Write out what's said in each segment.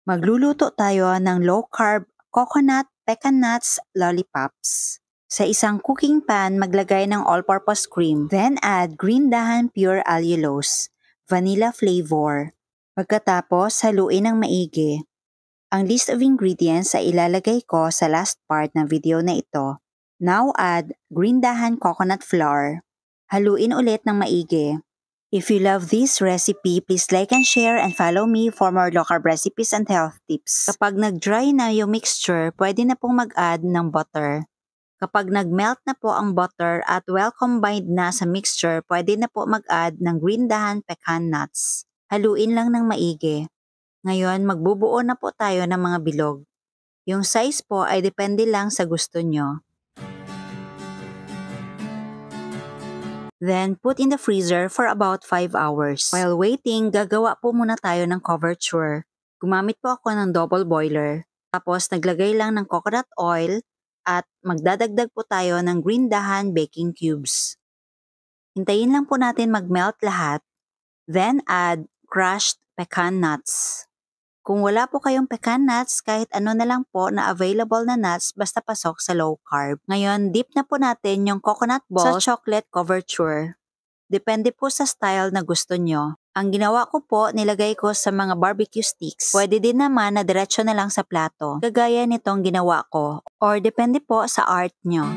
Magluluto tayo ng low-carb coconut pecan nuts lollipops. Sa isang cooking pan, maglagay ng all-purpose cream. Then add green dahan pure allulose, vanilla flavor. Pagkatapos, haluin ng maigi. Ang list of ingredients ay ilalagay ko sa last part ng video na ito. Now add green dahan coconut flour. Haluin ulit ng maigi. If you love this recipe, please like and share and follow me for more low-carb recipes and health tips. Kapag nag-dry na yung mixture, pwede na pong mag-add ng butter. Kapag nag-melt na po ang butter at well-combined na sa mixture, pwede na po mag-add ng green dahan pecan nuts. Haluin lang ng maigi. Ngayon, magbubuo na po tayo ng mga bilog. Yung size po ay depende lang sa gusto nyo. Then, put in the freezer for about 5 hours. While waiting, gagawa po muna tayo ng couverture. Gumamit po ako ng double boiler. Tapos, naglagay lang ng coconut oil at magdadagdag po tayo ng green dahan baking cubes. Hintayin lang po natin mag-melt lahat. Then, add crushed pecan nuts. Kung wala po kayong pecan nuts, kahit ano na lang po na available na nuts basta pasok sa low carb. Ngayon, dip na po natin yung coconut balls sa chocolate couverture. Depende po sa style na gusto nyo. Ang ginawa ko po, nilagay ko sa mga barbecue sticks. Pwede din naman na diretso na lang sa plato. Kagaya nitong ginawa ko. Or depende po sa art nyo.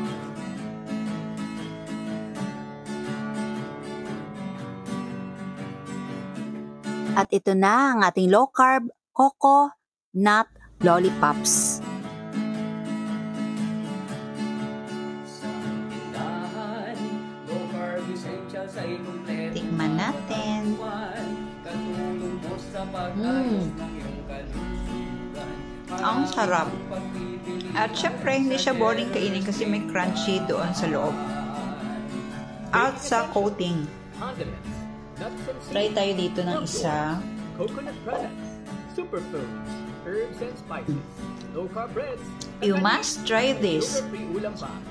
At ito na ang ating low carb coco nut lollipops. Tikman natin. Ang sarap. At syempre, hindi siya boring kainin kasi may crunchy doon sa loob. At sa coating. Try tayo dito ng isa. Coconut products, superfoods, herbs and spices, low-carb breads. You must try this.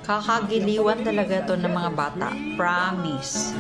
Kakagiliwan talaga to ng mga bata. Promise.